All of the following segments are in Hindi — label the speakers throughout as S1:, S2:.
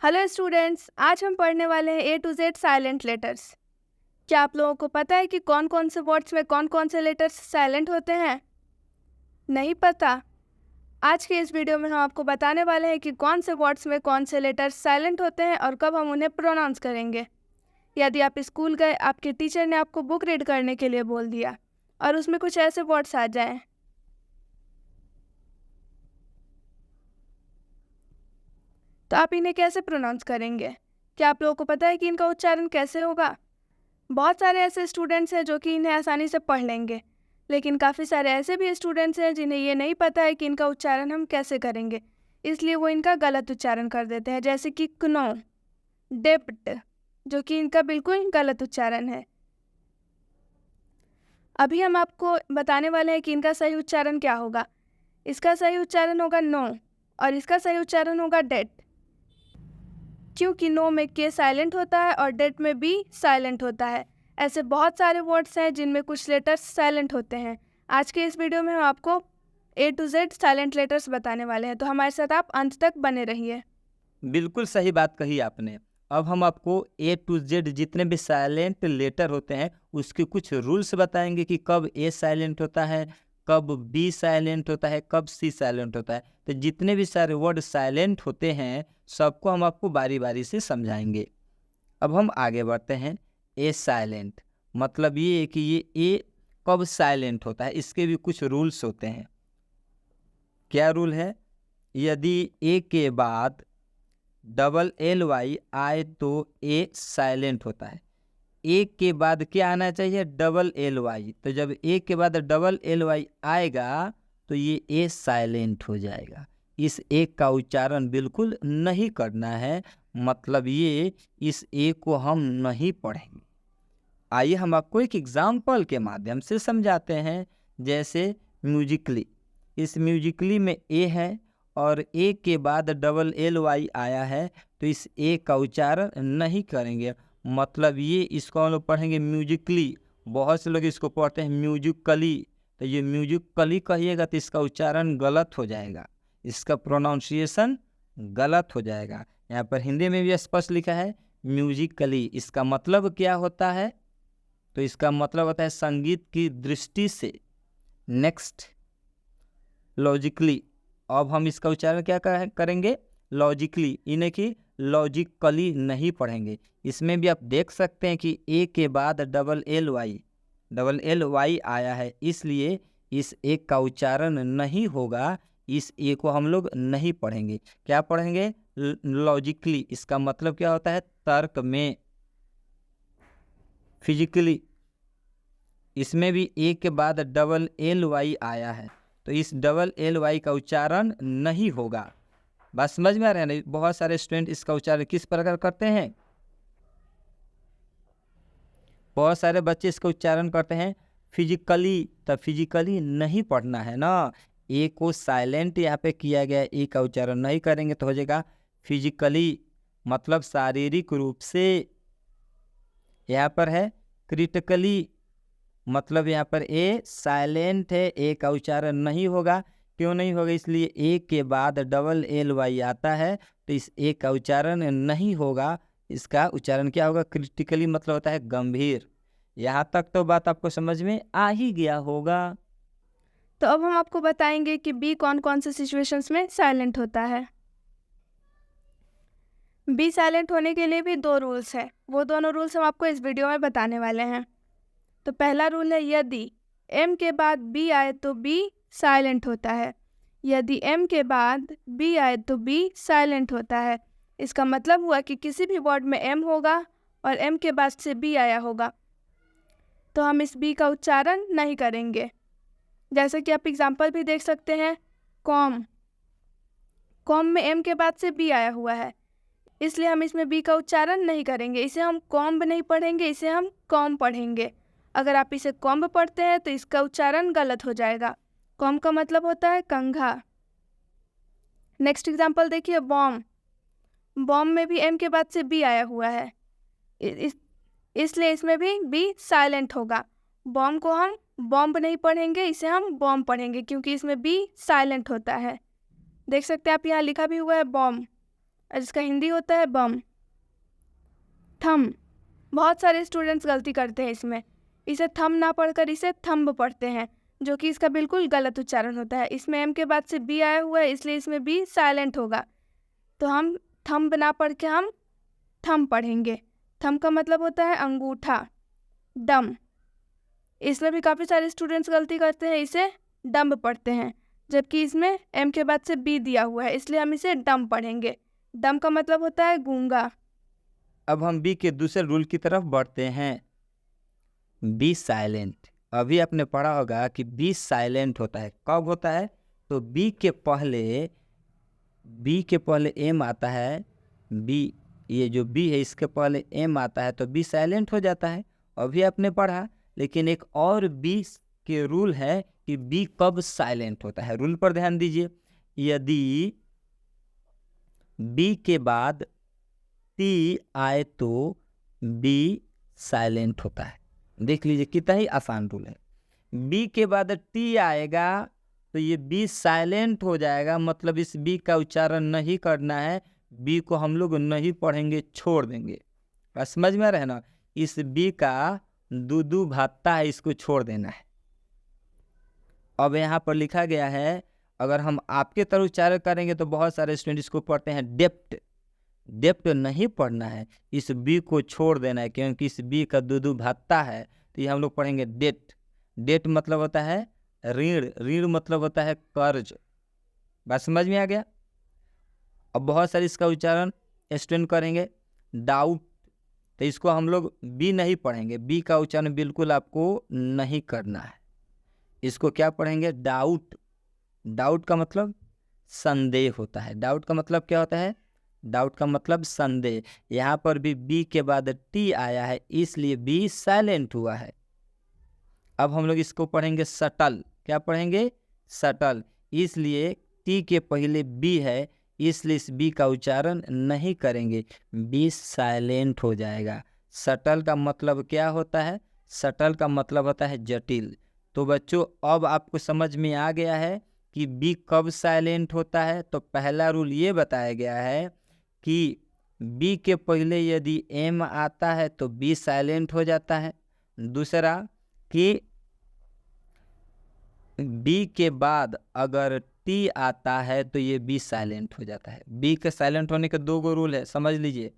S1: हेलो स्टूडेंट्स, आज हम पढ़ने वाले हैं ए टू जेड साइलेंट लेटर्स। क्या आप लोगों को पता है कि कौन कौन से वर्ड्स में कौन कौन से लेटर्स साइलेंट होते हैं? नहीं पता? आज के इस वीडियो में हम आपको बताने वाले हैं कि कौन से वर्ड्स में कौन से लेटर्स साइलेंट होते हैं और कब हम उन्हें प्रोनाउंस करेंगे। यदि आप स्कूल गए, आपके टीचर ने आपको बुक रीड करने के लिए बोल दिया और उसमें कुछ ऐसे वर्ड्स आ जाएं, तो आप इन्हें कैसे प्रोनाउंस करेंगे? क्या आप लोगों को पता है कि इनका उच्चारण कैसे होगा? बहुत सारे ऐसे स्टूडेंट्स हैं जो कि इन्हें आसानी से पढ़ लेंगे, लेकिन काफ़ी सारे ऐसे भी स्टूडेंट्स हैं जिन्हें ये नहीं पता है कि इनका उच्चारण हम कैसे करेंगे, इसलिए वो इनका गलत उच्चारण कर देते हैं, जैसे कि क्नो, डेप्ट, जो कि इनका बिल्कुल गलत उच्चारण है। अभी हम आपको बताने वाले हैं कि इनका सही उच्चारण क्या होगा। इसका सही उच्चारण होगा नो और इसका सही उच्चारण होगा डेट, क्योंकि नो में के साइलेंट होता है और डेट में बी साइलेंट होता है। ऐसे बहुत सारे वर्ड्स हैं जिनमें कुछ लेटर्स साइलेंट होते हैं। आज के इस वीडियो में हम आपको ए टू जेड साइलेंट लेटर्स बताने वाले हैं, तो हमारे साथ आप अंत तक बने रहिए।
S2: बिल्कुल सही बात कही आपने। अब हम आपको ए टू जेड जितने भी साइलेंट लेटर होते हैं उसके कुछ रूल्स बताएंगे कि कब ए साइलेंट होता है, कब बी साइलेंट होता है, कब सी साइलेंट होता है। तो जितने भी सारे वर्ड साइलेंट होते हैं सबको हम आपको बारी बारी से समझाएंगे। अब हम आगे बढ़ते हैं। ए साइलेंट मतलब ये है कि ये ए कब साइलेंट होता है, इसके भी कुछ रूल्स होते हैं। क्या रूल है? यदि ए के बाद डबल एल वाई आए तो ए साइलेंट होता है। ए के बाद क्या आना चाहिए? Double L Y. तो जब ए के बाद डबल एल वाई आएगा तो ये ए साइलेंट हो जाएगा। इस ए का उच्चारण बिल्कुल नहीं करना है, मतलब ये इस ए को हम नहीं पढ़ेंगे। आइए हम आपको एक एग्जाम्पल के माध्यम से समझाते हैं। जैसे म्यूजिकली, इस म्यूजिकली में ए है और ए के बाद डबल एल वाई आया है, तो इस ए का उच्चारण नहीं करेंगे। मतलब ये इसको हम लोग पढ़ेंगे म्यूजिकली। बहुत से लोग इसको पढ़ते हैं म्यूजिकली, तो ये म्यूजिकली कहिएगा तो इसका उच्चारण गलत हो जाएगा, इसका प्रोनाउंसिएशन गलत हो जाएगा। यहाँ पर हिंदी में भी स्पष्ट लिखा है म्यूजिकली। इसका मतलब क्या होता है? तो इसका मतलब होता है संगीत की दृष्टि से। Next, logically. अब हम इसका उच्चारण क्या करेंगे? लॉजिकली, इन्हें कि लॉजिकली नहीं पढ़ेंगे। इसमें भी आप देख सकते हैं कि ए के बाद डबल एल वाई आया है, इसलिए इस ए का उच्चारण नहीं होगा। इस ए को हम लोग नहीं पढ़ेंगे। क्या पढ़ेंगे? लॉजिकली। इसका मतलब क्या होता है? तर्क में। फिजिकली, इसमें भी ए के बाद डबल एल वाई आया है, तो इस डबल एल वाई का उच्चारण नहीं होगा। बात समझ में आ रहा है ना? बहुत सारे स्टूडेंट इसका उच्चारण किस प्रकार करते हैं? बहुत सारे बच्चे इसका उच्चारण करते हैं फिजिकली। तो फिजिकली नहीं पढ़ना है ना, ए को साइलेंट यहाँ पे किया गया, ए का उच्चारण नहीं करेंगे तो हो जाएगा फिजिकली, मतलब शारीरिक रूप से। यहाँ पर है क्रिटिकली, मतलब यहाँ पर ए साइलेंट है, ए का उच्चारण नहीं होगा। क्यों नहीं होगा? इसलिए ए के बाद डबल एल वाई आता है, तो इस ए का उच्चारण नहीं होगा। इसका उच्चारण क्या होगा? क्रिटिकली, मतलब होता है गंभीर। यहाँ तक तो बात आपको समझ में आ ही गया होगा।
S1: तो अब हम आपको बताएंगे कि बी कौन कौन से सिचुएशंस में साइलेंट होता है। बी साइलेंट होने के लिए भी दो रूल्स हैं, वो दोनों रूल्स हम आपको इस वीडियो में बताने वाले हैं। तो पहला रूल है, यदि एम के बाद बी आए तो बी साइलेंट होता है। यदि एम के बाद बी आए तो बी साइलेंट होता है। इसका मतलब हुआ कि किसी भी वर्ड में एम होगा और एम के बाद से बी आया होगा तो हम इस बी का उच्चारण नहीं करेंगे। जैसे कि आप एग्जाम्पल भी देख सकते हैं, कॉम। कॉम में एम के बाद से बी आया हुआ है, इसलिए हम इसमें बी का उच्चारण नहीं करेंगे। इसे हम कॉम्ब नहीं पढ़ेंगे, इसे हम कॉम पढ़ेंगे। अगर आप इसे कॉम्ब पढ़ते हैं तो इसका उच्चारण गलत हो जाएगा। कॉम का मतलब होता है कंघा। नेक्स्ट एग्जाम्पल देखिए, बॉम। बॉम में भी एम के बाद से बी आया हुआ है, इसलिए इसमें भी बी साइलेंट होगा। बॉम को हम बॉम्ब नहीं पढ़ेंगे, इसे हम बॉम्ब पढ़ेंगे क्योंकि इसमें बी साइलेंट होता है। देख सकते हैं आप, यहाँ लिखा भी हुआ है बॉम्ब और जिसका हिंदी होता है बम। थम, बहुत सारे स्टूडेंट्स गलती करते हैं इसमें, इसे थम ना पढ़कर इसे थंब पढ़ते हैं, जो कि इसका बिल्कुल गलत उच्चारण होता है। इसमें एम के बाद से बी आया हुआ है, इसलिए इसमें बी साइलेंट होगा। तो हम थंब ना पढ़ के हम थम पढ़ेंगे। थम का मतलब होता है अंगूठा। डम, इसमें भी काफ़ी सारे स्टूडेंट्स गलती करते हैं, इसे डम्ब पढ़ते हैं, जबकि इसमें एम के बाद से बी दिया हुआ है, इसलिए हम इसे डम पढ़ेंगे। डम का मतलब होता है गूंगा।
S2: अब हम बी के दूसरे रूल की तरफ बढ़ते हैं। बी साइलेंट, अभी आपने पढ़ा होगा कि बी साइलेंट होता है। कब होता है? तो बी के पहले एम आता है, बी, ये जो बी है इसके पहले एम आता है तो बी साइलेंट हो जाता है। अभी आपने पढ़ा, लेकिन एक और बी के रूल है कि बी कब साइलेंट होता है। रूल पर ध्यान दीजिए। यदि बी के बाद टी आए तो बी साइलेंट होता है। देख लीजिए कितना ही आसान रूल है। बी के बाद टी आएगा तो ये बी साइलेंट हो जाएगा, मतलब इस बी का उच्चारण नहीं करना है, बी को हम लोग नहीं पढ़ेंगे, छोड़ देंगे। बस समझ में आ रहा है ना? इस बी का दूधू भाता है, इसको छोड़ देना है। अब यहाँ पर लिखा गया है, अगर हम आपके तरह उच्चारण करेंगे तो बहुत सारे स्टूडेंट इसको पढ़ते हैं डेप्ट। डेप्ट नहीं पढ़ना है, इस बी को छोड़ देना है, क्योंकि इस बी का दूधू भाता है, तो ये हम लोग पढ़ेंगे डेट। डेट मतलब होता है ऋण, ऋण मतलब होता है कर्ज। बात समझ में आ गया? अब बहुत सारे इसका उच्चारण स्टूडेंट करेंगे। डाउट, तो इसको हम लोग बी नहीं पढ़ेंगे, बी का उच्चारण बिल्कुल आपको नहीं करना है। इसको क्या पढ़ेंगे? डाउट। डाउट का मतलब संदेह होता है। डाउट का मतलब क्या होता है? डाउट का मतलब संदेह। यहाँ पर भी बी के बाद टी आया है, इसलिए बी साइलेंट हुआ है। अब हम लोग इसको पढ़ेंगे सटल। क्या पढ़ेंगे? सटल। इसलिए टी के पहले बी है, इसलिए इस बी का उच्चारण नहीं करेंगे, बी साइलेंट हो जाएगा। सटल का मतलब क्या होता है? सटल का मतलब होता है जटिल। तो बच्चों अब आपको समझ में आ गया है कि बी कब साइलेंट होता है। तो पहला रूल ये बताया गया है कि बी के पहले यदि एम आता है तो बी साइलेंट हो जाता है। दूसरा कि बी के बाद अगर टी आता है तो ये बी साइलेंट हो जाता है। बी के साइलेंट होने के दो गो रूल है, समझ लीजिए।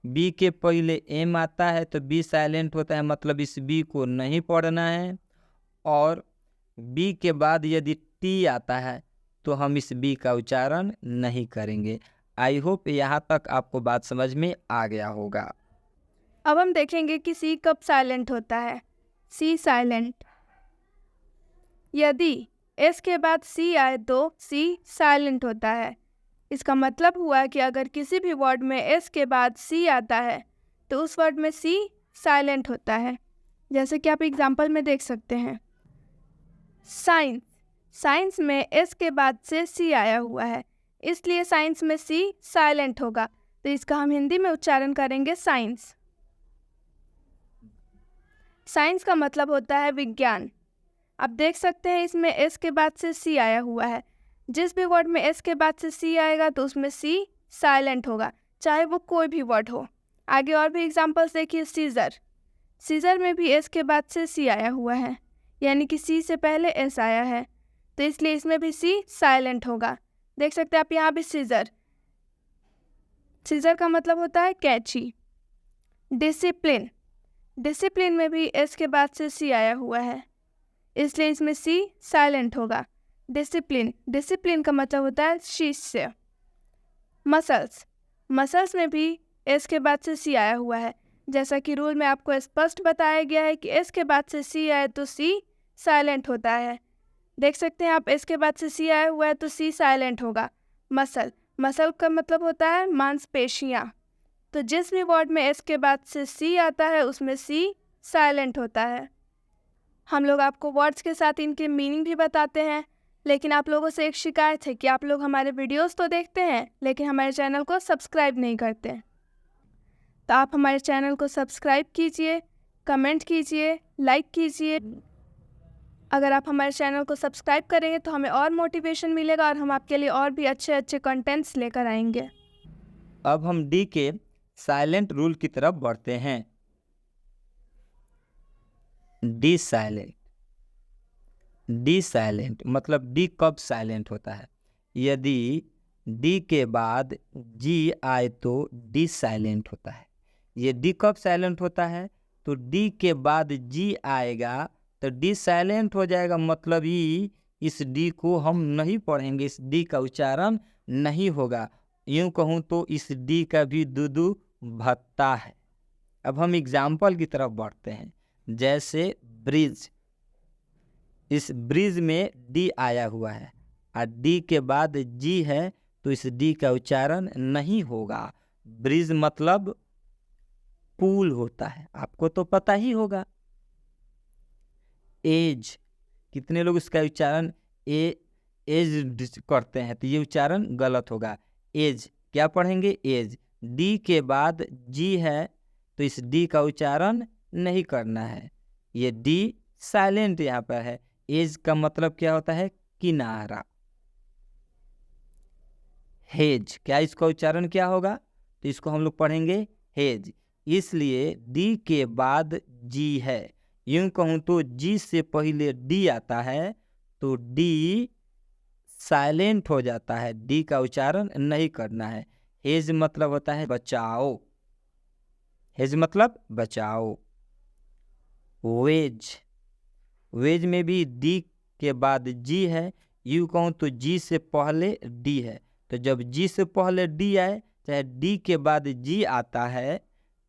S2: बी के पहले एम आता है तो बी साइलेंट होता है, मतलब इस बी को नहीं पढ़ना है। और बी के बाद यदि टी आता है तो हम इस बी का उच्चारण नहीं करेंगे। आई होप यहाँ तक आपको बात समझ में आ गया होगा।
S1: अब हम देखेंगे कि सी कब साइलेंट होता है। सी साइलेंट, यदि एस के बाद सी आए तो सी साइलेंट होता है। इसका मतलब हुआ कि अगर किसी भी वर्ड में एस के बाद सी आता है तो उस वर्ड में सी साइलेंट होता है। जैसे कि आप एग्जाम्पल में देख सकते हैं, साइंस, साइंस में एस के बाद से सी आया हुआ है, इसलिए साइंस में सी साइलेंट होगा। तो इसका हम हिंदी में उच्चारण करेंगे साइंस। साइंस का मतलब होता है विज्ञान। आप देख सकते हैं इसमें एस के बाद से सी आया हुआ है। जिस भी वर्ड में एस के बाद से सी आएगा तो उसमें सी साइलेंट होगा, चाहे वो कोई भी वर्ड हो। आगे और भी एग्जांपल्स देखिए, सीजर, सीजर में भी एस के बाद से सी आया हुआ है, यानी कि सी से पहले एस आया है, तो इसलिए इसमें भी सी साइलेंट होगा। देख सकते हैं आप यहाँ भी सीजर, सीजर का मतलब होता है कैंची। डिसिप्लिन, डिसिप्लिन में भी एस के बाद से सी आया हुआ है, इसलिए इसमें सी साइलेंट होगा। डिसिप्लिन, डिसिप्लिन का मतलब होता है शिष्य। मसल्स, मसल्स में भी एस के बाद से सी आया हुआ है, जैसा कि रूल में आपको स्पष्ट बताया गया है कि एस के बाद से सी आए तो सी साइलेंट होता है। देख सकते हैं आप, एस के बाद से सी आया हुआ है तो सी साइलेंट होगा। मसल, मसल का मतलब होता है मांसपेशियाँ, तो जिस भी वर्ड में एस के बाद से सी आता है उसमें सी साइलेंट होता है। हम लोग आपको वर्ड्स के साथ इनके मीनिंग भी बताते हैं, लेकिन आप लोगों से एक शिकायत है कि आप लोग हमारे वीडियोस तो देखते हैं लेकिन हमारे चैनल को सब्सक्राइब नहीं करते। तो आप हमारे चैनल को सब्सक्राइब कीजिए, कमेंट कीजिए, लाइक कीजिए। अगर आप हमारे चैनल को सब्सक्राइब करेंगे तो हमें और मोटिवेशन मिलेगा और हम आपके लिए और भी अच्छे अच्छे कंटेंट्स लेकर आएंगे।
S2: अब हम डी के साइलेंट रूल की तरफ बढ़ते हैं। डी साइलेंट, डी साइलेंट मतलब डी कब साइलेंट होता है? यदि डी के बाद जी आए तो डी साइलेंट होता है। ये डी कब साइलेंट होता है? तो डी के बाद जी आएगा तो डी साइलेंट हो जाएगा, मतलब ही इस डी को हम नहीं पढ़ेंगे, इस डी का उच्चारण नहीं होगा। यूं कहूँ तो इस डी का भी दूधू भत्ता है। अब हम एग्जाम्पल की तरफ बढ़ते हैं, जैसे ब्रिज। इस ब्रिज में डी आया हुआ है और डी के बाद जी है तो इस डी का उच्चारण नहीं होगा। ब्रिज मतलब पुल होता है, आपको तो पता ही होगा। एज, कितने लोग इसका उच्चारण एज करते हैं, तो ये उच्चारण गलत होगा। एज क्या पढ़ेंगे? एज। डी के बाद जी है तो इस डी का उच्चारण नहीं करना है, ये डी साइलेंट यहाँ पर है। एज का मतलब क्या होता है? किनारा। हेज, क्या इसका उच्चारण क्या होगा? तो इसको हम लोग पढ़ेंगे हेज। इसलिए डी के बाद जी है। यूं कहूँ तो जी से पहले डी आता है तो डी साइलेंट हो जाता है, डी का उच्चारण नहीं करना है। हेज मतलब होता है बचाओ, हेज मतलब बचाओ। वेज, वेज में भी डी के बाद जी है। यूं कहूँ तो जी से पहले डी है, तो जब जी से पहले डी आए, चाहे डी के बाद जी आता है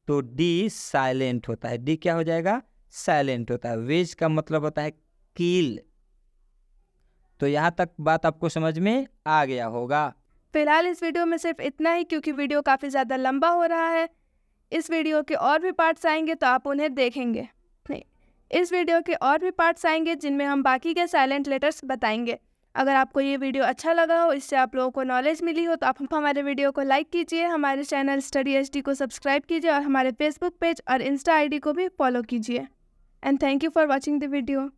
S2: तो डी साइलेंट होता है। डी क्या हो जाएगा? साइलेंट होता है। वेज का मतलब होता है कील। तो यहाँ तक बात आपको समझ में आ गया होगा।
S1: फिलहाल इस वीडियो में सिर्फ इतना ही, क्योंकि वीडियो काफ़ी ज़्यादा लंबा हो रहा है। इस वीडियो के और भी पार्ट्स आएंगे तो आप उन्हें देखेंगे। नहीं, इस वीडियो के और भी पार्ट्स आएंगे जिनमें हम बाकी के साइलेंट लेटर्स बताएंगे। अगर आपको ये वीडियो अच्छा लगा हो, इससे आप लोगों को नॉलेज मिली हो, तो आप हमारे वीडियो को लाइक कीजिए, हमारे चैनल स्टडी एचडी को सब्सक्राइब कीजिए और हमारे फेसबुक पेज और इंस्टा आईडी को भी फॉलो कीजिए। And thank you for watching the video.